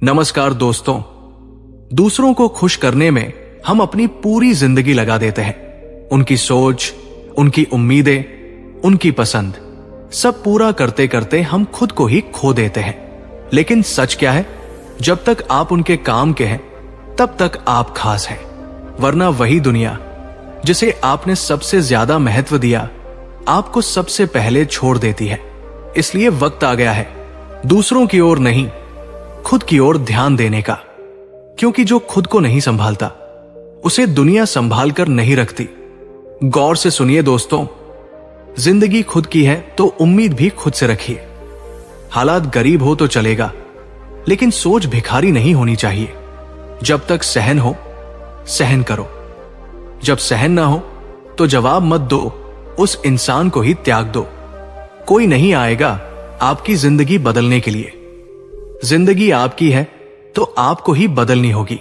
नमस्कार दोस्तों। दूसरों को खुश करने में हम अपनी पूरी जिंदगी लगा देते हैं। उनकी सोच, उनकी उम्मीदें, उनकी पसंद, सब पूरा करते करते हम खुद को ही खो देते हैं। लेकिन सच क्या है? जब तक आप उनके काम के हैं तब तक आप खास हैं, वरना वही दुनिया जिसे आपने सबसे ज्यादा महत्व दिया आपको सबसे पहले छोड़ देती है। इसलिए वक्त आ गया है दूसरों की ओर नहीं, खुद की ओर ध्यान देने का। क्योंकि जो खुद को नहीं संभालता उसे दुनिया संभाल कर नहीं रखती। गौर से सुनिए दोस्तों, जिंदगी खुद की है तो उम्मीद भी खुद से रखिए। हालात गरीब हो तो चलेगा, लेकिन सोच भिखारी नहीं होनी चाहिए। जब तक सहन हो, सहन करो। जब सहन ना हो तो जवाब मत दो, उस इंसान को ही त्याग दो। कोई नहीं आएगा आपकी जिंदगी बदलने के लिए। जिंदगी आपकी है तो आपको ही बदलनी होगी।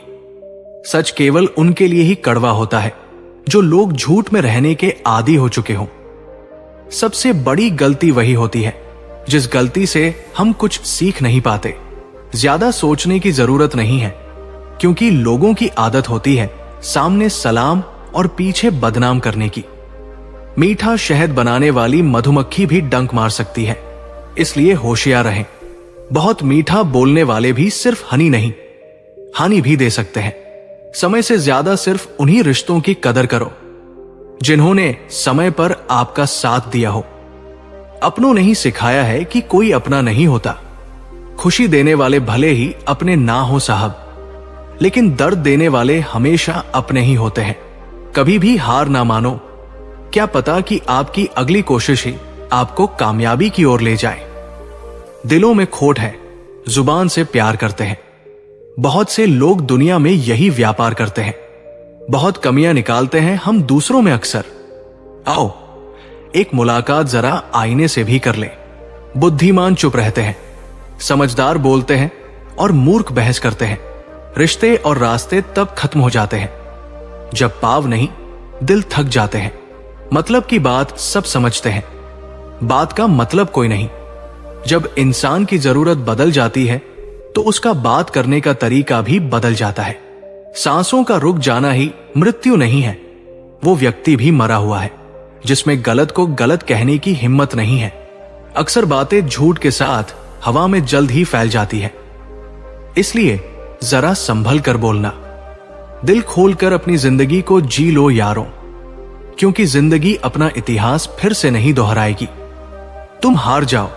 सच केवल उनके लिए ही कड़वा होता है जो लोग झूठ में रहने के आदी हो चुके हों। सबसे बड़ी गलती वही होती है जिस गलती से हम कुछ सीख नहीं पाते। ज्यादा सोचने की जरूरत नहीं है, क्योंकि लोगों की आदत होती है सामने सलाम और पीछे बदनाम करने की। मीठा शहद बनाने वाली मधुमक्खी भी डंक मार सकती है, इसलिए होशियार रहें। बहुत मीठा बोलने वाले भी सिर्फ हनी नहीं, हानि भी दे सकते हैं। समय से ज्यादा सिर्फ उन्हीं रिश्तों की कदर करो जिन्होंने समय पर आपका साथ दिया हो। अपनों ने ही सिखाया है कि कोई अपना नहीं होता। खुशी देने वाले भले ही अपने ना हो साहब, लेकिन दर्द देने वाले हमेशा अपने ही होते हैं। कभी भी हार ना मानो, क्या पता कि आपकी अगली कोशिश ही आपको कामयाबी की ओर ले जाए। दिलों में खोट है, जुबान से प्यार करते हैं। बहुत से लोग दुनिया में यही व्यापार करते हैं। बहुत कमियां निकालते हैं हम दूसरों में अक्सर। आओ एक मुलाकात जरा आईने से भी कर ले। बुद्धिमान चुप रहते हैं, समझदार बोलते हैं और मूर्ख बहस करते हैं। रिश्ते और रास्ते तब खत्म हो जाते हैं जब पाव नहीं दिल थक जाते हैं। मतलब की बात सब समझते हैं, बात का मतलब कोई नहीं। जब इंसान की जरूरत बदल जाती है तो उसका बात करने का तरीका भी बदल जाता है। सांसों का रुक जाना ही मृत्यु नहीं है, वो व्यक्ति भी मरा हुआ है जिसमें गलत को गलत कहने की हिम्मत नहीं है। अक्सर बातें झूठ के साथ हवा में जल्द ही फैल जाती है, इसलिए जरा संभल कर बोलना। दिल खोलकर अपनी जिंदगी को जी लो यारों, क्योंकि जिंदगी अपना इतिहास फिर से नहीं दोहराएगी। तुम हार जाओ,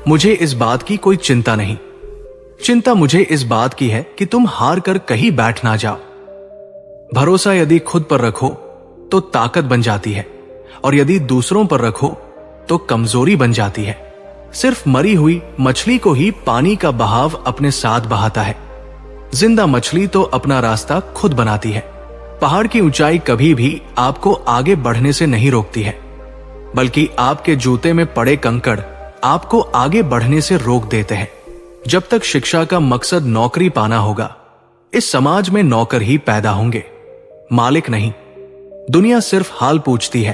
मुझे इस बात की कोई चिंता नहीं। चिंता मुझे इस बात की है कि तुम हार कर कहीं बैठ ना जाओ। भरोसा यदि खुद पर रखो तो ताकत बन जाती है, और यदि दूसरों पर रखो तो कमजोरी बन जाती है। सिर्फ मरी हुई मछली को ही पानी का बहाव अपने साथ बहाता है। जिंदा मछली तो अपना रास्ता खुद बनाती है। पहाड़ की ऊंचाई कभी भी आपको आगे बढ़ने से नहीं रोकती है, बल्कि आपके जूते में पड़े कंकड़ आपको आगे बढ़ने से रोक देते हैं। जब तक शिक्षा का मकसद नौकरी पाना होगा, इस समाज में नौकर ही पैदा होंगे, मालिक नहीं। दुनिया सिर्फ हाल पूछती है,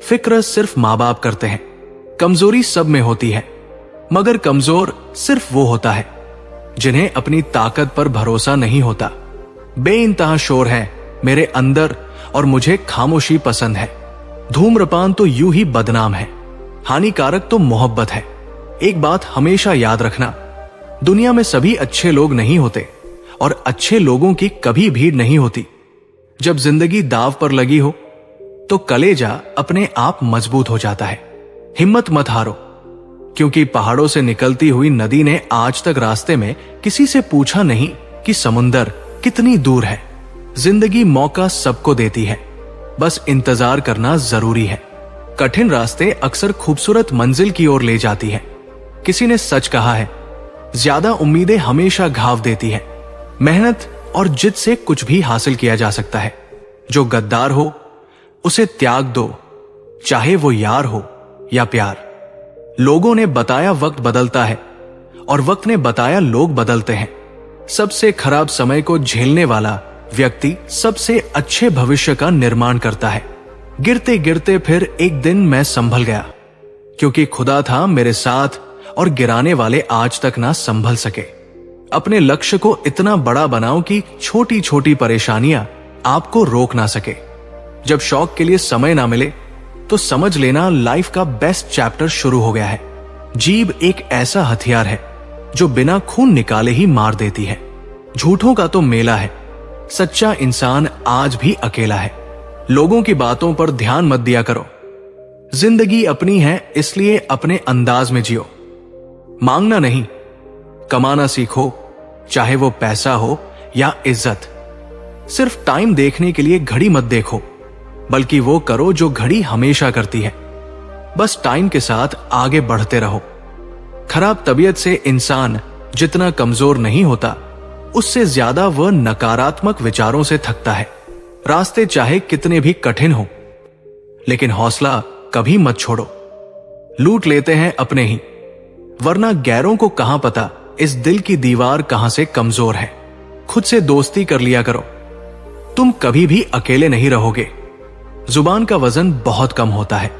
फिक्र सिर्फ माँ बाप करते हैं। कमजोरी सब में होती है, मगर कमजोर सिर्फ वो होता है जिन्हें अपनी ताकत पर भरोसा नहीं होता। बेइंतहा शोर है मेरे अंदर और मुझे खामोशी पसंद है। धूम्रपान तो यूं ही बदनाम है, हानिकारक तो मोहब्बत है। एक बात हमेशा याद रखना, दुनिया में सभी अच्छे लोग नहीं होते और अच्छे लोगों की कभी भीड़ नहीं होती। जब जिंदगी दाव पर लगी हो तो कलेजा अपने आप मजबूत हो जाता है। हिम्मत मत हारो, क्योंकि पहाड़ों से निकलती हुई नदी ने आज तक रास्ते में किसी से पूछा नहीं कि समुंदर कितनी दूर है। जिंदगी मौका सबको देती है, बस इंतजार करना जरूरी है। कठिन रास्ते अक्सर खूबसूरत मंजिल की ओर ले जाती है। किसी ने सच कहा है, ज्यादा उम्मीदें हमेशा घाव देती है। मेहनत और जिद से कुछ भी हासिल किया जा सकता है। जो गद्दार हो उसे त्याग दो, चाहे वो यार हो या प्यार। लोगों ने बताया वक्त बदलता है, और वक्त ने बताया लोग बदलते हैं। सबसे खराब समय को झेलने वाला व्यक्ति सबसे अच्छे भविष्य का निर्माण करता है। गिरते गिरते फिर एक दिन मैं संभल गया, क्योंकि खुदा था मेरे साथ और गिराने वाले आज तक ना संभल सके। अपने लक्ष्य को इतना बड़ा बनाओ कि छोटी छोटी परेशानियां आपको रोक ना सके। जब शौक के लिए समय ना मिले तो समझ लेना लाइफ का बेस्ट चैप्टर शुरू हो गया है। जीभ एक ऐसा हथियार है जो बिना खून निकाले ही मार देती है। झूठों का तो मेला है, सच्चा इंसान आज भी अकेला है। लोगों की बातों पर ध्यान मत दिया करो। जिंदगी अपनी है, इसलिए अपने अंदाज में जियो। मांगना नहीं, कमाना सीखो, चाहे वो पैसा हो या इज्जत। सिर्फ टाइम देखने के लिए घड़ी मत देखो, बल्कि वो करो जो घड़ी हमेशा करती है। बस टाइम के साथ आगे बढ़ते रहो। खराब तबीयत से इंसान जितना कमजोर नहीं होता, उससे ज्यादा वह नकारात्मक विचारों से थकता है। रास्ते चाहे कितने भी कठिन हो, लेकिन हौसला कभी मत छोड़ो। लूट लेते हैं अपने ही, वरना गैरों को कहां पता इस दिल की दीवार कहां से कमजोर है। खुद से दोस्ती कर लिया करो, तुम कभी भी अकेले नहीं रहोगे। जुबान का वजन बहुत कम होता है,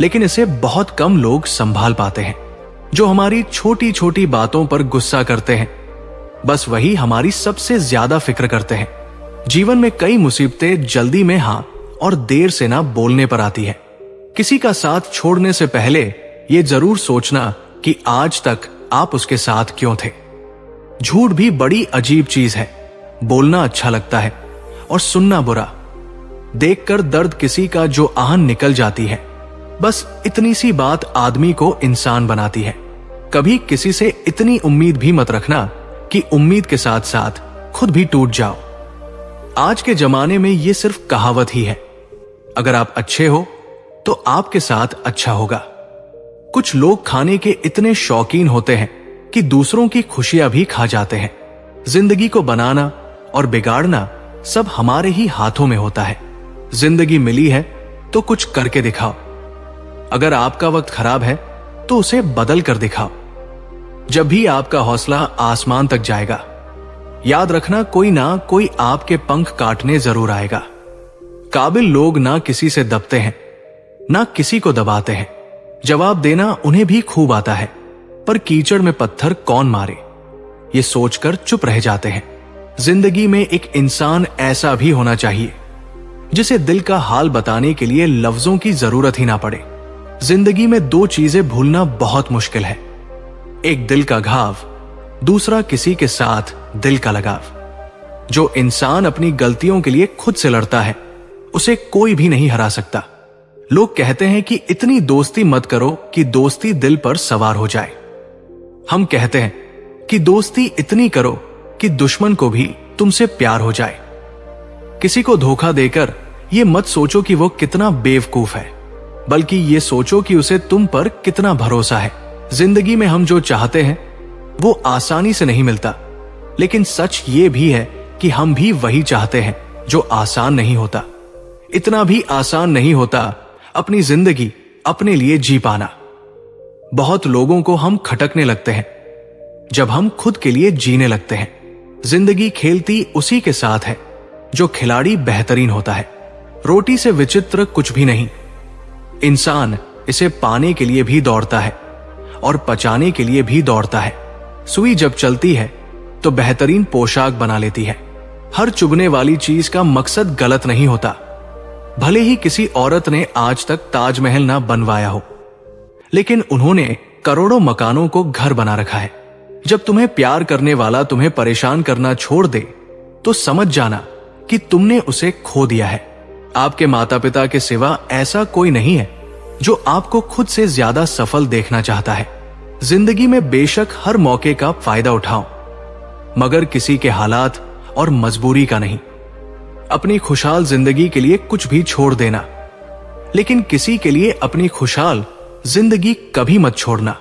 लेकिन इसे बहुत कम लोग संभाल पाते हैं। जो हमारी छोटी छोटी बातों पर गुस्सा करते हैं, बस वही हमारी सबसे ज्यादा फिक्र करते हैं। जीवन में कई मुसीबतें जल्दी में हां और देर से ना बोलने पर आती है। किसी का साथ छोड़ने से पहले यह जरूर सोचना कि आज तक आप उसके साथ क्यों थे। झूठ भी बड़ी अजीब चीज है। बोलना अच्छा लगता है और सुनना बुरा। देखकर दर्द किसी का जो आहन निकल जाती है, बस इतनी सी बात आदमी को इंसान बनाती है। कभी किसी से इतनी उम्मीद भी मत रखना कि उम्मीद के साथ साथ खुद भी टूट जाओ। आज के जमाने में यह सिर्फ कहावत ही है। अगर आप अच्छे हो तो आपके साथ अच्छा होगा। कुछ लोग खाने के इतने शौकीन होते हैं कि दूसरों की खुशियां भी खा जाते हैं। जिंदगी को बनाना और बिगाड़ना सब हमारे ही हाथों में होता है। जिंदगी मिली है तो कुछ करके दिखाओ। अगर आपका वक्त खराब है तो उसे बदल कर दिखाओ। जब भी आपका हौसला आसमान तक जाएगा, याद रखना कोई ना कोई आपके पंख काटने जरूर आएगा। काबिल लोग ना किसी से दबते हैं, ना किसी को दबाते हैं। जवाब देना उन्हें भी खूब आता है, पर कीचड़ में पत्थर कौन मारे, ये सोचकर चुप रह जाते हैं। जिंदगी में एक इंसान ऐसा भी होना चाहिए जिसे दिल का हाल बताने के लिए लफ्जों की जरूरत ही ना पड़े। जिंदगी में दो चीजें भूलना बहुत मुश्किल है, एक दिल का घाव, दूसरा किसी के साथ दिल का लगाव। जो इंसान अपनी गलतियों के लिए खुद से लड़ता है, उसे कोई भी नहीं हरा सकता। लोग कहते हैं कि इतनी दोस्ती मत करो कि दोस्ती दिल पर सवार हो जाए। हम कहते हैं कि दोस्ती इतनी करो कि दुश्मन को भी तुमसे प्यार हो जाए। किसी को धोखा देकर यह मत सोचो कि वो कितना बेवकूफ है, बल्कि ये सोचो कि उसे तुम पर कितना भरोसा है। जिंदगी में हम जो चाहते हैं वो आसानी से नहीं मिलता, लेकिन सच ये भी है कि हम भी वही चाहते हैं जो आसान नहीं होता। इतना भी आसान नहीं होता अपनी जिंदगी अपने लिए जी पाना। बहुत लोगों को हम खटकने लगते हैं जब हम खुद के लिए जीने लगते हैं। जिंदगी खेलती उसी के साथ है जो खिलाड़ी बेहतरीन होता है। रोटी से विचित्र कुछ भी नहीं। इंसान इसे पाने के लिए भी दौड़ता है और पचाने के लिए भी दौड़ता है। सुई जब चलती है तो बेहतरीन पोशाक बना लेती है। हर चुभने वाली चीज का मकसद गलत नहीं होता। भले ही किसी औरत ने आज तक ताजमहल ना बनवाया हो, लेकिन उन्होंने करोड़ों मकानों को घर बना रखा है। जब तुम्हें प्यार करने वाला तुम्हें परेशान करना छोड़ दे तो समझ जाना कि तुमने उसे खो दिया है। आपके माता पिता के सिवा ऐसा कोई नहीं है जो आपको खुद से ज्यादा सफल देखना चाहता है। जिंदगी में बेशक हर मौके का फायदा उठाओ, मगर किसी के हालात और मजबूरी का नहीं। अपनी खुशहाल जिंदगी के लिए कुछ भी छोड़ देना, लेकिन किसी के लिए अपनी खुशहाल जिंदगी कभी मत छोड़ना।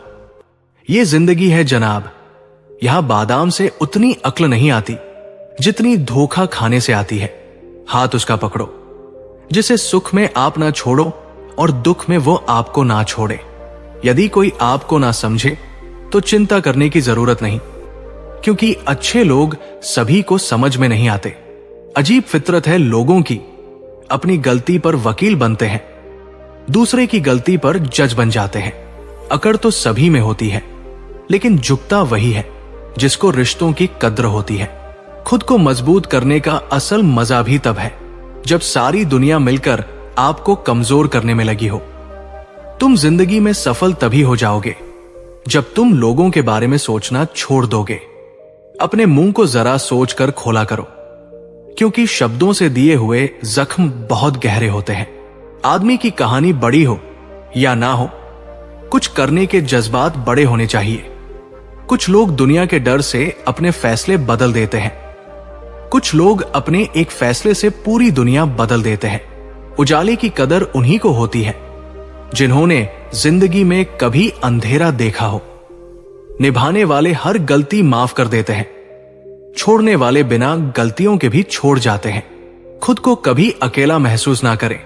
ये जिंदगी है जनाब, यहां बादाम से उतनी अक्ल नहीं आती जितनी धोखा खाने से आती है। हाथ उसका पकड़ो जिसे सुख में आप ना छोड़ो और दुख में वो आपको ना छोड़े। यदि कोई आपको ना समझे तो चिंता करने की जरूरत नहीं, क्योंकि अच्छे लोग सभी को समझ में नहीं आते। अजीब फितरत है लोगों की, अपनी गलती पर वकील बनते हैं, दूसरे की गलती पर जज बन जाते हैं। अकड़ तो सभी में होती है, लेकिन झुकता वही है जिसको रिश्तों की कद्र होती है। खुद को मजबूत करने का असल मजा भी तब है जब सारी दुनिया मिलकर आपको कमजोर करने में लगी हो। तुम जिंदगी में सफल तभी हो जाओगे जब तुम लोगों के बारे में सोचना छोड़ दोगे। अपने मुंह को जरा सोचकर खोला करो, क्योंकि शब्दों से दिए हुए जख्म बहुत गहरे होते हैं। आदमी की कहानी बड़ी हो या ना हो, कुछ करने के जज्बात बड़े होने चाहिए। कुछ लोग दुनिया के डर से अपने फैसले बदल देते हैं, कुछ लोग अपने एक फैसले से पूरी दुनिया बदल देते हैं। उजाले की कदर उन्हीं को होती है जिन्होंने जिंदगी में कभी अंधेरा देखा हो। निभाने वाले हर गलती माफ कर देते हैं, छोड़ने वाले बिना गलतियों के भी छोड़ जाते हैं। खुद को कभी अकेला महसूस ना करें,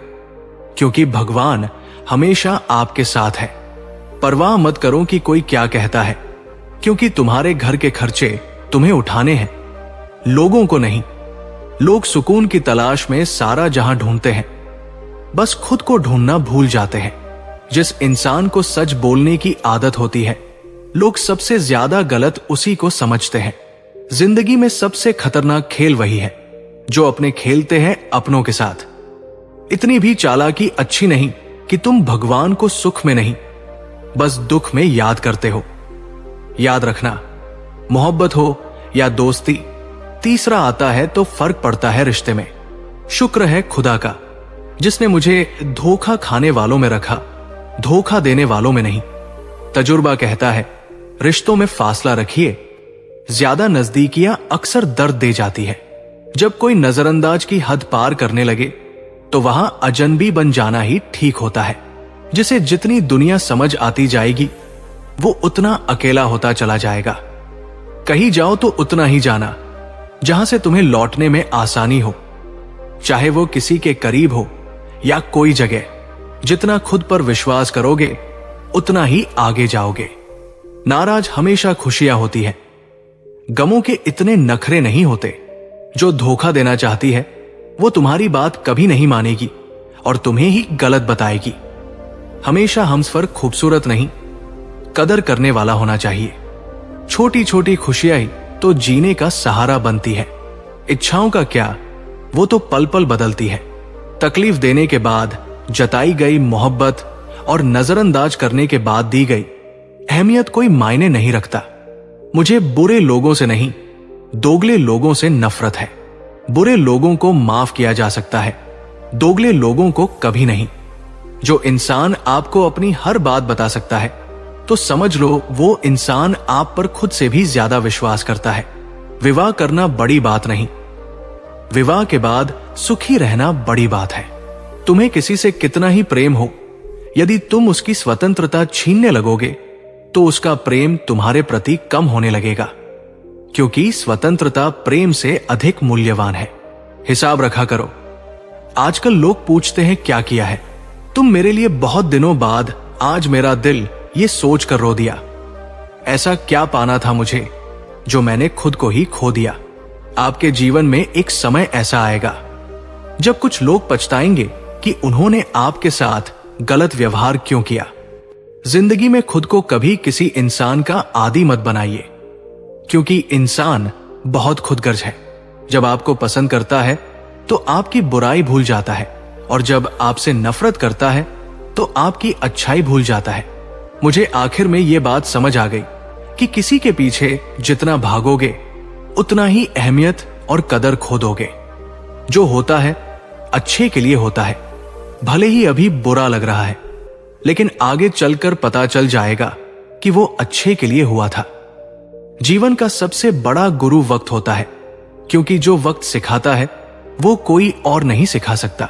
क्योंकि भगवान हमेशा आपके साथ है। परवाह मत करो कि कोई क्या कहता है, क्योंकि तुम्हारे घर के खर्चे तुम्हें उठाने हैं, लोगों को नहीं। लोग सुकून की तलाश में सारा जहां ढूंढते हैं, बस खुद को ढूंढना भूल जाते हैं। जिस इंसान को सच बोलने की आदत होती है, लोग सबसे ज्यादा गलत उसी को समझते हैं। जिंदगी में सबसे खतरनाक खेल वही है जो अपने खेलते हैं अपनों के साथ। इतनी भी चालाकी अच्छी नहीं कि तुम भगवान को सुख में नहीं, बस दुख में याद करते हो। याद रखना, मोहब्बत हो या दोस्ती, तीसरा आता है तो फर्क पड़ता है रिश्ते में। शुक्र है खुदा का जिसने मुझे धोखा खाने वालों में रखा, धोखा देने वालों में नहीं। तजुर्बा कहता है रिश्तों में फासला रखिए, ज्यादा नजदीकियां अक्सर दर्द दे जाती है। जब कोई नजरअंदाज की हद पार करने लगे तो वहां अजनबी बन जाना ही ठीक होता है। जिसे जितनी दुनिया समझ आती जाएगी वो उतना अकेला होता चला जाएगा। कहीं जाओ तो उतना ही जाना जहां से तुम्हें लौटने में आसानी हो, चाहे वो किसी के करीब हो या कोई जगह। जितना खुद पर विश्वास करोगे उतना ही आगे जाओगे। नाराज हमेशा खुशियां होती है, गमों के इतने नखरे नहीं होते। जो धोखा देना चाहती है वो तुम्हारी बात कभी नहीं मानेगी और तुम्हें ही गलत बताएगी। हमेशा हमसफर खूबसूरत नहीं, कदर करने वाला होना चाहिए। छोटी छोटी खुशियां ही तो जीने का सहारा बनती है। इच्छाओं का क्या, वो तो पल पल बदलती है। तकलीफ देने के बाद जताई गई मोहब्बत और नजरअंदाज करने के बाद दी गई अहमियत कोई मायने नहीं रखता। मुझे बुरे लोगों से नहीं, दोगले लोगों से नफरत है। बुरे लोगों को माफ किया जा सकता है, दोगले लोगों को कभी नहीं। जो इंसान आपको अपनी हर बात बता सकता है तो समझ लो वो इंसान आप पर खुद से भी ज्यादा विश्वास करता है। विवाह करना बड़ी बात नहीं, विवाह के बाद सुखी रहना बड़ी बात है। तुम्हें किसी से कितना ही प्रेम हो, यदि तुम उसकी स्वतंत्रता छीनने लगोगे तो उसका प्रेम तुम्हारे प्रति कम होने लगेगा, क्योंकि स्वतंत्रता प्रेम से अधिक मूल्यवान है। हिसाब रखा करो। आजकल लोग पूछते हैं क्या किया है तुम मेरे लिए बहुत दिनों बाद, आज मेरा दिल ये सोच कर रो दिया। ऐसा क्या पाना था मुझे जो मैंने खुद को ही खो दिया। आपके जीवन में एक समय ऐसा आएगा जब कुछ लोग पछताएंगे कि उन्होंने आपके साथ गलत व्यवहार क्यों किया। जिंदगी में खुद को कभी किसी इंसान का आदी मत बनाइए, क्योंकि इंसान बहुत खुदगर्ज है। जब आपको पसंद करता है तो आपकी बुराई भूल जाता है, और जब आपसे नफरत करता है तो आपकी अच्छाई भूल जाता है। मुझे आखिर में यह बात समझ आ गई कि किसी के पीछे जितना भागोगे उतना ही अहमियत और कदर खो दोगे। जो होता है अच्छे के लिए होता है, भले ही अभी बुरा लग रहा है, लेकिन आगे चलकर पता चल जाएगा कि वो अच्छे के लिए हुआ था। जीवन का सबसे बड़ा गुरु वक्त होता है, क्योंकि जो वक्त सिखाता है वो कोई और नहीं सिखा सकता।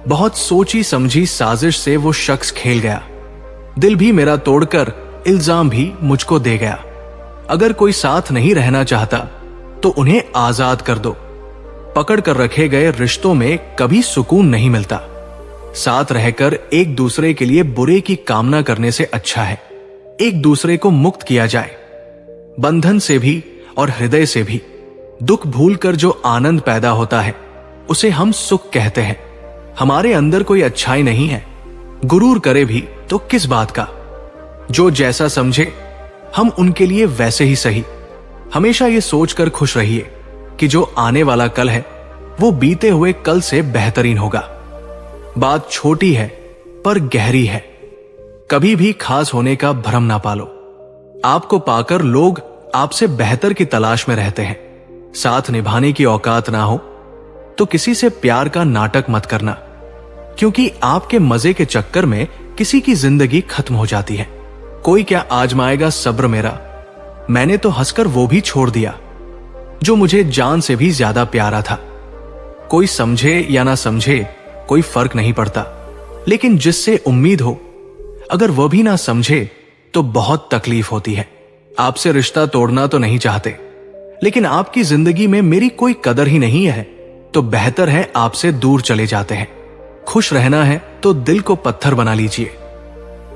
बहुत सोची समझी साजिश से वो शख्स खेल गया, दिल भी मेरा तोड़कर इल्जाम भी मुझको दे गया। अगर कोई साथ नहीं रहना चाहता तो उन्हें आजाद कर दो। पकड़ कर रखे गए रिश्तों में कभी सुकून नहीं मिलता। साथ रहकर एक दूसरे के लिए बुरे की कामना करने से अच्छा है एक दूसरे को मुक्त किया जाए, बंधन से भी और हृदय से भी। दुख भूलकर जो आनंद पैदा होता है उसे हम सुख कहते हैं। हमारे अंदर कोई अच्छाई नहीं है, गुरूर करे भी तो किस बात का। जो जैसा समझे हम उनके लिए वैसे ही सही। हमेशा ये सोचकर खुश रहिए कि जो आने वाला कल है वो बीते हुए कल से बेहतरीन होगा। बात छोटी है पर गहरी है। कभी भी खास होने का भ्रम ना पालो। आपको पाकर लोग आपसे बेहतर की तलाश में रहते हैं। साथ निभाने की औकात ना हो तो किसी से प्यार का नाटक मत करना, क्योंकि आपके मजे के चक्कर में किसी की जिंदगी खत्म हो जाती है। कोई क्या आजमाएगा सब्र मेरा, मैंने तो हंसकर वो भी छोड़ दिया जो मुझे जान से भी ज्यादा प्यारा था। कोई समझे या ना समझे कोई फर्क नहीं पड़ता, लेकिन जिससे उम्मीद हो अगर वह भी ना समझे तो बहुत तकलीफ होती है। आपसे रिश्ता तोड़ना तो नहीं चाहते, लेकिन आपकी जिंदगी में मेरी कोई कदर ही नहीं है तो बेहतर है आपसे दूर चले जाते हैं। खुश रहना है तो दिल को पत्थर बना लीजिए।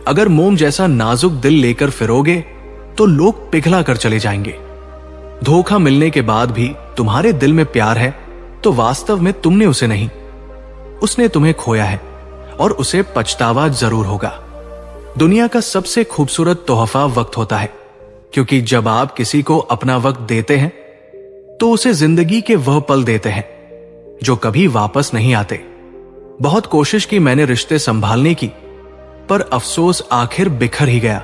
अगर मोम जैसा नाजुक दिल लेकर फिरोगे तो लोग पिघला कर चले जाएंगे। धोखा मिलने के बाद भी तुम्हारे दिल में प्यार है तो वास्तव में तुमने उसे नहीं, उसने तुम्हें खोया है और उसे पछतावा जरूर होगा। दुनिया का सबसे खूबसूरत तोहफा वक्त होता है, क्योंकि जब आप किसी को अपना वक्त देते हैं तो उसे जिंदगी के वह पल देते हैं जो कभी वापस नहीं आते। बहुत कोशिश की मैंने रिश्ते संभालने की, पर अफसोस आखिर बिखर ही गया,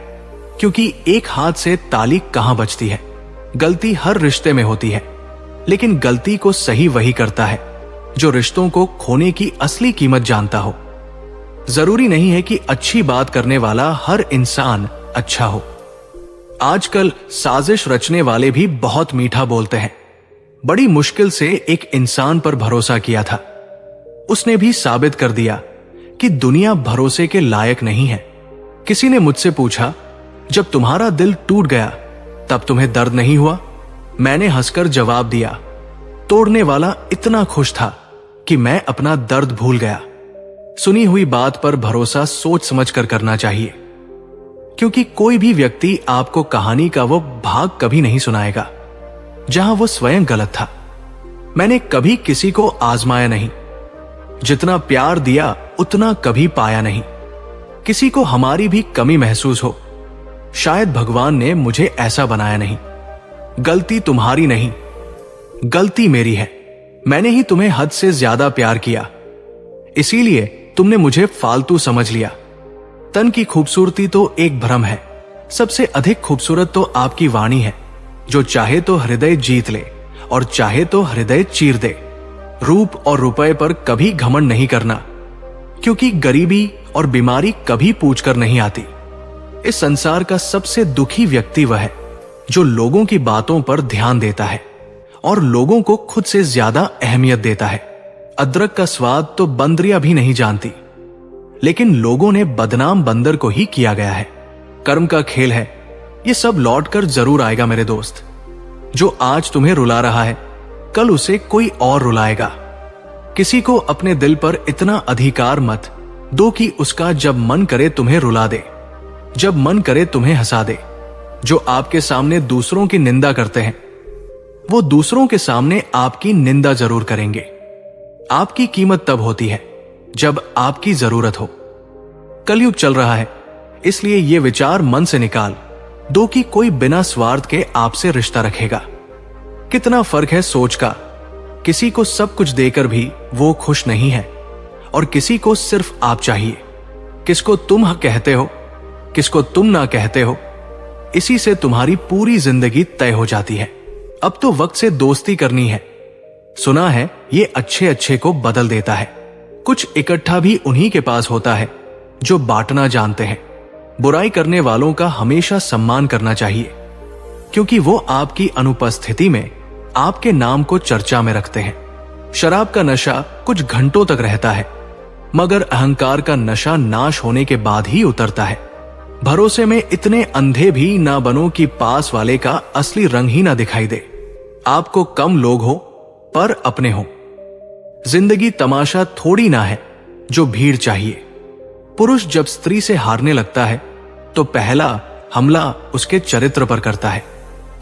क्योंकि एक हाथ से ताली कहां बचती है। गलती हर रिश्ते में होती है, लेकिन गलती को सही वही करता है जो रिश्तों को खोने की असली कीमत जानता हो। जरूरी नहीं है कि अच्छी बात करने वाला हर इंसान अच्छा हो। आजकल साजिश रचने वाले भी बहुत मीठा बोलते हैं। बड़ी मुश्किल से एक इंसान पर भरोसा किया था, उसने भी साबित कर दिया कि दुनिया भरोसे के लायक नहीं है। किसी ने मुझसे पूछा, जब तुम्हारा दिल टूट गया तब तुम्हें दर्द नहीं हुआ? मैंने हंसकर जवाब दिया, तोड़ने वाला इतना खुश था कि मैं अपना दर्द भूल गया। सुनी हुई बात पर भरोसा सोच समझ कर करना चाहिए, क्योंकि कोई भी व्यक्ति आपको कहानी का वो भाग कभी नहीं सुनाएगा जहां वो स्वयं गलत था। मैंने कभी किसी को आजमाया नहीं, जितना प्यार दिया उतना कभी पाया नहीं। किसी को हमारी भी कमी महसूस हो, शायद भगवान ने मुझे ऐसा बनाया नहीं। गलती तुम्हारी नहीं, गलती मेरी है। मैंने ही तुम्हें हद से ज्यादा प्यार किया, इसीलिए तुमने मुझे फालतू समझ लिया। तन की खूबसूरती तो एक भ्रम है, सबसे अधिक खूबसूरत तो आपकी वाणी है, जो चाहे तो हृदय जीत ले और चाहे तो हृदय चीर दे। रूप और रुपए पर कभी घमंड नहीं करना, क्योंकि गरीबी और बीमारी कभी पूछकर नहीं आती। इस संसार का सबसे दुखी व्यक्ति वह है जो लोगों की बातों पर ध्यान देता है और लोगों को खुद से ज्यादा अहमियत देता है। अदरक का स्वाद तो बंदरिया भी नहीं जानती, लेकिन लोगों ने बदनाम बंदर को ही किया गया है। कर्म का खेल है, ये सब लौट कर जरूर आएगा मेरे दोस्त। जो आज तुम्हें रुला रहा है कल उसे कोई और रुलाएगा। किसी को अपने दिल पर इतना अधिकार मत दो कि उसका जब मन करे तुम्हें रुला दे, जब मन करे तुम्हें हंसा दे। जो आपके सामने दूसरों की निंदा करते हैं वो दूसरों के सामने आपकी निंदा जरूर करेंगे। आपकी कीमत तब होती है जब आपकी जरूरत हो। कलयुग चल रहा है, इसलिए ये विचार मन से निकाल दो कि कोई बिना स्वार्थ के आपसे रिश्ता रखेगा। कितना फर्क है सोच का। किसी को सब कुछ देकर भी वो खुश नहीं है और किसी को सिर्फ आप चाहिए। किसको तुम कहते हो, किसको तुम ना कहते हो, इसी से तुम्हारी पूरी जिंदगी तय हो जाती है। अब तो वक्त से दोस्ती करनी है। सुना है ये अच्छे अच्छे को बदल देता है। कुछ इकट्ठा भी उन्हीं के पास होता है जो बांटना जानते हैं। बुराई करने वालों का हमेशा सम्मान करना चाहिए, क्योंकि वो आपकी अनुपस्थिति में आपके नाम को चर्चा में रखते हैं। शराब का नशा कुछ घंटों तक रहता है, मगर अहंकार का नशा नाश होने के बाद ही उतरता है। भरोसे में इतने अंधे भी ना बनो कि पास वाले का असली रंग ही ना दिखाई दे। आपको कम लोग हो पर अपने हो। जिंदगी तमाशा थोड़ी ना है जो भीड़ चाहिए। पुरुष जब स्त्री से हारने लगता है तो पहला हमला उसके चरित्र पर करता है।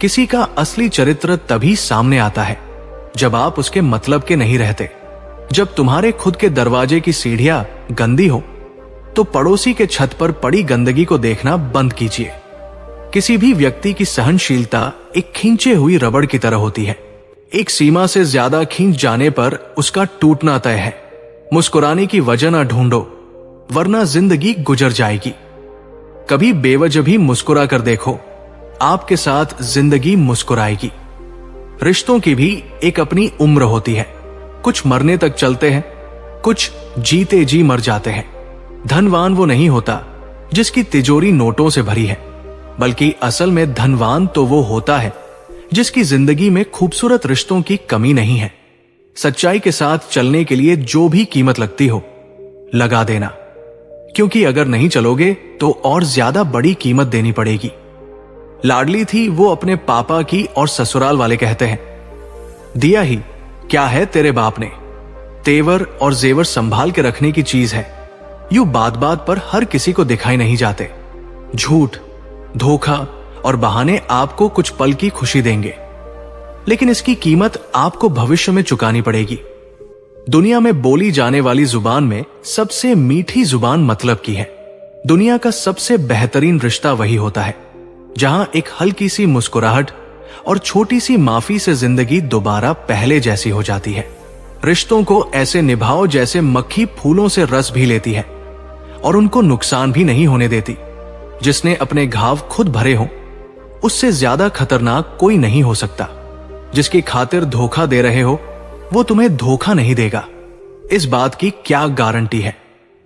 किसी का असली चरित्र तभी सामने आता है जब आप उसके मतलब के नहीं रहते। जब तुम्हारे खुद के दरवाजे की सीढ़ियां गंदी हो तो पड़ोसी के छत पर पड़ी गंदगी को देखना बंद कीजिए, किसी भी व्यक्ति की सहनशीलता एक खींचे हुई रबड़ की तरह होती है। एक सीमा से ज्यादा खींच जाने पर उसका टूटना तय है। मुस्कुराने की वजह ना ढूंढो, वरना जिंदगी गुजर जाएगी। कभी बेवजह भी मुस्कुरा कर देखो, आपके साथ जिंदगी मुस्कुराएगी। रिश्तों की भी एक अपनी उम्र होती है। कुछ मरने तक चलते हैं, कुछ जीते जी मर जाते हैं। धनवान वो नहीं होता जिसकी तिजोरी नोटों से भरी है, बल्कि असल में धनवान तो वो होता है जिसकी जिंदगी में खूबसूरत रिश्तों की कमी नहीं है। सच्चाई के साथ चलने के लिए जो भी कीमत लगती हो लगा देना, क्योंकि अगर नहीं चलोगे तो और ज्यादा बड़ी कीमत देनी पड़ेगी। लाडली थी वो अपने पापा की और ससुराल वाले कहते हैं, दिया ही क्या है तेरे बाप ने, तेवर और जेवर संभाल के रखने की चीज है। यूं बात बात पर हर किसी को दिखाई नहीं जाते। झूठ, धोखा और बहाने आपको कुछ पल की खुशी देंगे, लेकिन इसकी कीमत आपको भविष्य में चुकानी पड़ेगी। दुनिया में बोली जाने वाली जुबान में सबसे मीठी जुबान मतलब की है। दुनिया का सबसे बेहतरीन रिश्ता वही होता है जहां एक हल्की सी मुस्कुराहट और छोटी सी माफी से जिंदगी दोबारा पहले जैसी हो जाती है। रिश्तों को ऐसे निभाओ जैसे मक्खी फूलों से रस भी लेती है और उनको नुकसान भी नहीं होने देती। जिसने अपने घाव खुद भरे हों, उससे ज्यादा खतरनाक कोई नहीं हो सकता। जिसकी खातिर धोखा दे रहे हो, वो तुम्हें धोखा नहीं देगा। इस बात की क्या गारंटी है?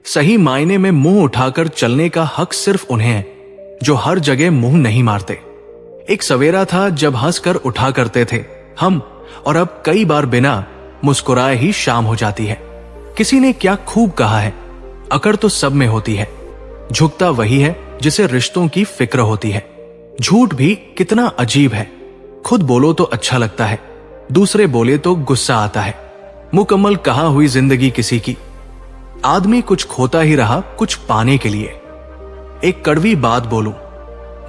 सही मायने में मुंह उठाकर चलने का हक सिर्फ उन्हें है जो हर जगह मुंह नहीं मारते। एक सवेरा था जब हंसकर उठा करते थे हम, और अब कई बार बिना मुस्कुराए ही शाम हो जाती है। किसी ने क्या खूब कहा है, अकड़ तो सब में होती है, झुकता वही है जिसे रिश्तों की फिक्र होती है। झूठ भी कितना अजीब है। खुद बोलो तो अच्छा लगता है, दूसरे बोले तो गुस्सा आता है। मुकम्मल कहाँ हुई जिंदगी किसी की। आदमी कुछ खोता ही रहा कुछ पाने के लिए। एक कड़वी बात बोलूं,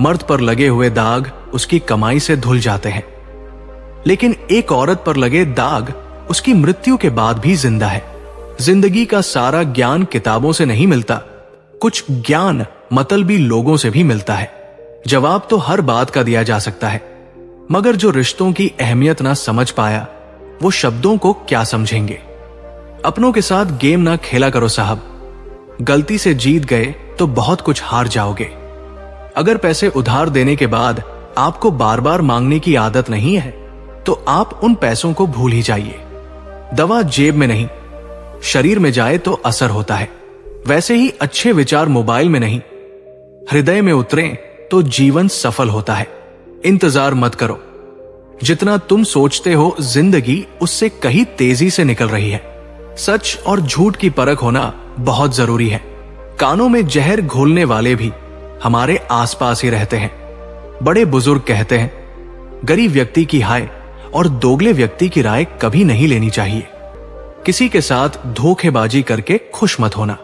मर्द पर लगे हुए दाग उसकी कमाई से धुल जाते हैं, लेकिन एक औरत पर लगे दाग उसकी मृत्यु के बाद भी जिंदा है। जिंदगी का सारा ज्ञान किताबों से नहीं मिलता, कुछ ज्ञान मतलबी लोगों से भी मिलता है। जवाब तो हर बात का दिया जा सकता है, मगर जो रिश्तों की अहमियत ना समझ पाया वो शब्दों को क्या समझेंगे। अपनों के साथ गेम ना खेला करो साहब। गलती से जीत गए तो बहुत कुछ हार जाओगे। अगर पैसे उधार देने के बाद आपको बार बार मांगने की आदत नहीं है तो आप उन पैसों को भूल ही जाइए। दवा जेब में नहीं, शरीर में जाए तो असर होता है। वैसे ही अच्छे विचार मोबाइल में नहीं, हृदय में उतरे तो जीवन सफल होता है। इंतजार मत करो। जितना तुम सोचते हो जिंदगी उससे कहीं तेजी से निकल रही है। सच और झूठ की परख होना बहुत जरूरी है। कानों में जहर घोलने वाले भी हमारे आसपास ही रहते हैं। बड़े बुजुर्ग कहते हैं, गरीब व्यक्ति की हाय और दोगले व्यक्ति की राय कभी नहीं लेनी चाहिए। किसी के साथ धोखेबाजी करके खुश मत होना।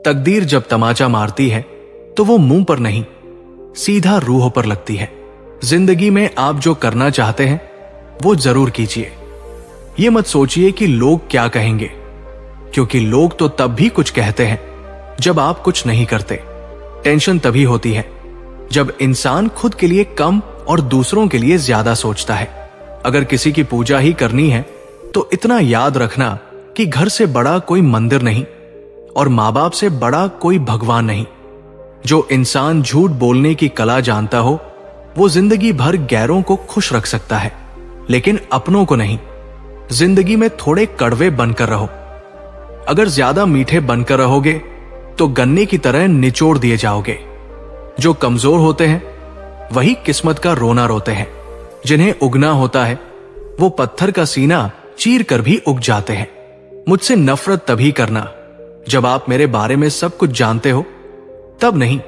तकदीर जब तमाचा मारती है तो वो मुंह पर नहीं, सीधा रूह पर लगती है। जिंदगी में आप जो करना चाहते हैं वो जरूर कीजिए। ये मत सोचिए कि लोग क्या कहेंगे, क्योंकि लोग तो तब भी कुछ कहते हैं जब आप कुछ नहीं करते। टेंशन तभी होती है जब इंसान खुद के लिए कम और दूसरों के लिए ज्यादा सोचता है। अगर किसी की पूजा ही करनी है तो इतना याद रखना कि घर से बड़ा कोई मंदिर नहीं और माँ बाप से बड़ा कोई भगवान नहीं। जो इंसान झूठ बोलने की कला जानता हो वो जिंदगी भर गैरों को खुश रख सकता है, लेकिन अपनों को नहीं। जिंदगी में थोड़े कड़वे बनकर रहो। अगर ज्यादा मीठे बनकर रहोगे तो गन्ने की तरह निचोड़ दिए जाओगे। जो कमजोर होते हैं वही किस्मत का रोना रोते हैं। जिन्हें उगना होता है वो पत्थर का सीना चीर कर भी उग जाते हैं। मुझसे नफरत तभी करना जब आप मेरे बारे में सब कुछ जानते हो, तब नहीं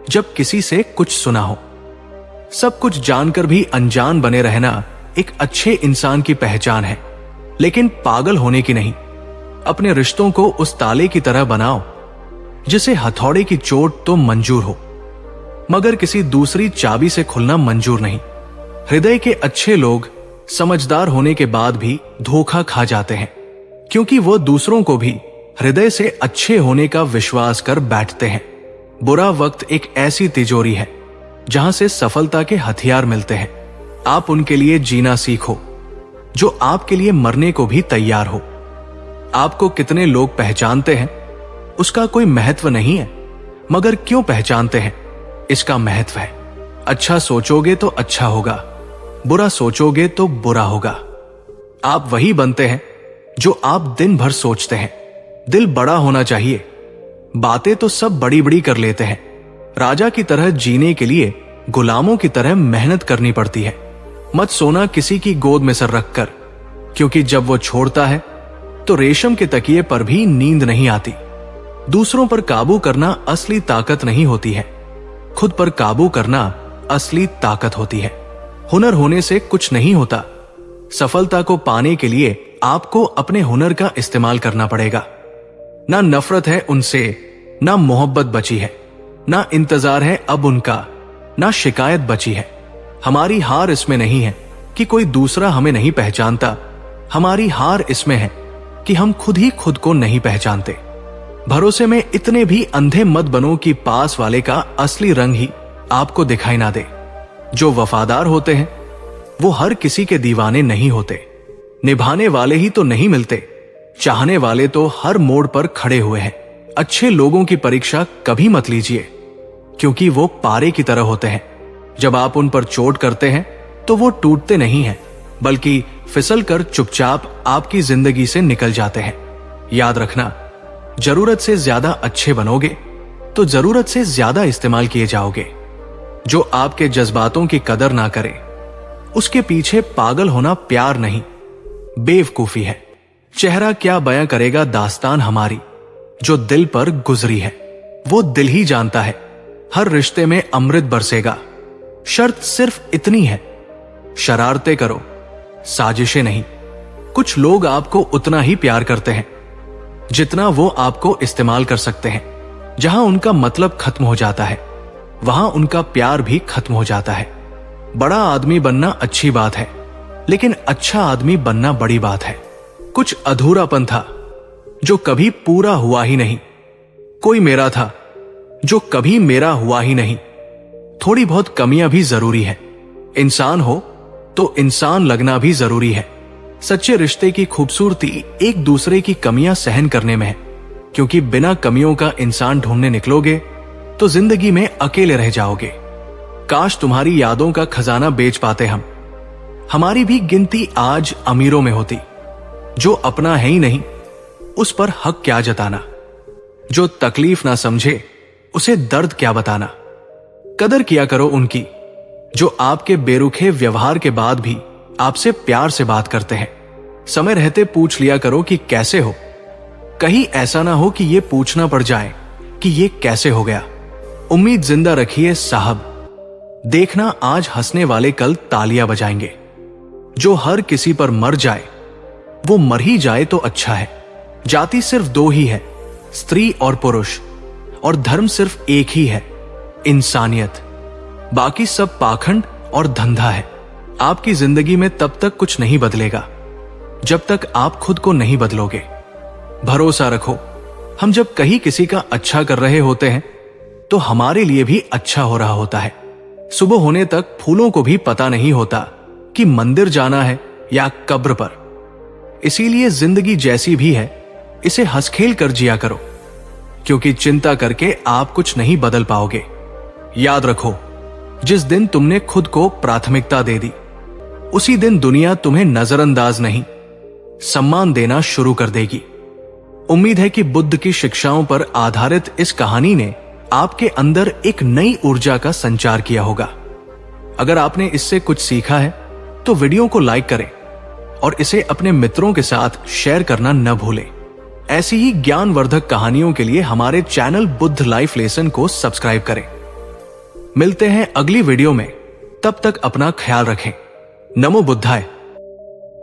जब किसी से कुछ सुना हो। सब कुछ जानकर भी अनजान बने रहना एक अच्छे इंसान की पहचान है, लेकिन पागल होने की नहीं। अपने रिश्तों को उस ताले की तरह बनाओ जिसे हथौड़े की चोट तो मंजूर हो, मगर किसी दूसरी चाबी से खुलना मंजूर नहीं। हृदय के अच्छे लोग समझदार होने के बाद भी धोखा खा जाते हैं, क्योंकि वो दूसरों को भी हृदय से अच्छे होने का विश्वास कर बैठते हैं। बुरा वक्त एक ऐसी तिजोरी है जहां से सफलता के हथियार मिलते हैं। आप उनके लिए जीना सीखो जो आपके लिए मरने को भी तैयार हो। आपको कितने लोग पहचानते हैं उसका कोई महत्व नहीं है, मगर क्यों पहचानते हैं इसका महत्व है। अच्छा सोचोगे तो अच्छा होगा, बुरा सोचोगे तो बुरा होगा। आप वही बनते हैं जो आप दिन भर सोचते हैं। दिल बड़ा होना चाहिए। बातें तो सब बड़ी बड़ी कर लेते हैं। राजा की तरह जीने के लिए गुलामों की तरह मेहनत करनी पड़ती है। मत सोना किसी की गोद में सर रखकर, क्योंकि जब वो छोड़ता है तो रेशम के तकिए पर भी नींद नहीं आती। दूसरों पर काबू करना असली ताकत नहीं होती है, खुद पर काबू करना असली ताकत होती है। हुनर होने से कुछ नहीं होता। सफलता को पाने के लिए आपको अपने हुनर का इस्तेमाल करना पड़ेगा। ना नफरत है उनसे, ना मोहब्बत बची है, ना इंतजार है अब उनका, ना शिकायत बची है। हमारी हार इसमें नहीं है कि कोई दूसरा हमें नहीं पहचानता। हमारी हार इसमें है कि हम खुद ही खुद को नहीं पहचानते। भरोसे में इतने भी अंधे मत बनो कि पास वाले का असली रंग ही आपको दिखाई ना दे। जो वफादार होते हैं वो हर किसी के दीवाने नहीं होते। निभाने वाले ही तो नहीं मिलते, चाहने वाले तो हर मोड़ पर खड़े हुए हैं। अच्छे लोगों की परीक्षा कभी मत लीजिए, क्योंकि वो पारे की तरह होते हैं। जब आप उन पर चोट करते हैं तो वो टूटते नहीं हैं, बल्कि फिसल कर चुपचाप आपकी जिंदगी से निकल जाते हैं। याद रखना, जरूरत से ज्यादा अच्छे बनोगे तो जरूरत से ज्यादा इस्तेमाल किए जाओगे। जो आपके जज्बातों की कदर ना करे उसके पीछे पागल होना प्यार नहीं, बेवकूफी है। चेहरा क्या बयां करेगा दास्तान हमारी जो दिल पर गुजरी है। वो दिल ही जानता है हर रिश्ते में अमृत बरसेगा। शर्त सिर्फ इतनी है, शरारतें करो, साजिशें नहीं। कुछ लोग आपको उतना ही प्यार करते हैं जितना वो आपको इस्तेमाल कर सकते हैं। जहां उनका मतलब खत्म हो जाता है वहां उनका प्यार भी खत्म हो जाता है। बड़ा आदमी बनना अच्छी बात है, लेकिन अच्छा आदमी बनना बड़ी बात है। कुछ अधूरापन था जो कभी पूरा हुआ ही नहीं। कोई मेरा था जो कभी मेरा हुआ ही नहीं। थोड़ी बहुत कमियां भी जरूरी है। इंसान हो तो इंसान लगना भी जरूरी है। सच्चे रिश्ते की खूबसूरती एक दूसरे की कमियां सहन करने में है, क्योंकि बिना कमियों का इंसान ढूंढने निकलोगे तो जिंदगी में अकेले रह जाओगे। काश तुम्हारी यादों का खजाना बेच पाते हम। हमारी भी गिनती आज अमीरों में होती। जो अपना है ही नहीं उस पर हक क्या जताना। जो तकलीफ ना समझे उसे दर्द क्या बताना। कदर किया करो उनकी जो आपके बेरुखे व्यवहार के बाद भी आपसे प्यार से बात करते हैं। समय रहते पूछ लिया करो कि कैसे हो। कहीं ऐसा ना हो कि ये पूछना पड़ जाए कि ये कैसे हो गया। उम्मीद जिंदा रखिए साहब, देखना आज हंसने वाले कल तालियां बजाएंगे। जो हर किसी पर मर जाए वो मर ही जाए तो अच्छा है। जाति सिर्फ दो ही है, स्त्री और पुरुष, और धर्म सिर्फ एक ही है, इंसानियत। बाकी सब पाखंड और धंधा है। आपकी जिंदगी में तब तक कुछ नहीं बदलेगा जब तक आप खुद को नहीं बदलोगे। भरोसा रखो, हम जब कहीं किसी का अच्छा कर रहे होते हैं तो हमारे लिए भी अच्छा हो रहा होता है। सुबह होने तक फूलों को भी पता नहीं होता कि मंदिर जाना है या कब्र पर। इसीलिए जिंदगी जैसी भी है इसे हंस खेल कर जिया करो, क्योंकि चिंता करके आप कुछ नहीं बदल पाओगे। याद रखो, जिस दिन तुमने खुद को प्राथमिकता दे दी उसी दिन दुनिया तुम्हें नजरअंदाज नहीं, सम्मान देना शुरू कर देगी। उम्मीद है कि बुद्ध की शिक्षाओं पर आधारित इस कहानी ने आपके अंदर एक नई ऊर्जा का संचार किया होगा। अगर आपने इससे कुछ सीखा है तो वीडियो को लाइक करें और इसे अपने मित्रों के साथ शेयर करना न भूलें। ऐसी ही ज्ञानवर्धक कहानियों के लिए हमारे चैनल बुद्ध लाइफ लेसन को सब्सक्राइब करें। मिलते हैं अगली वीडियो में, तब तक अपना ख्याल रखें। नमो बुद्धाय।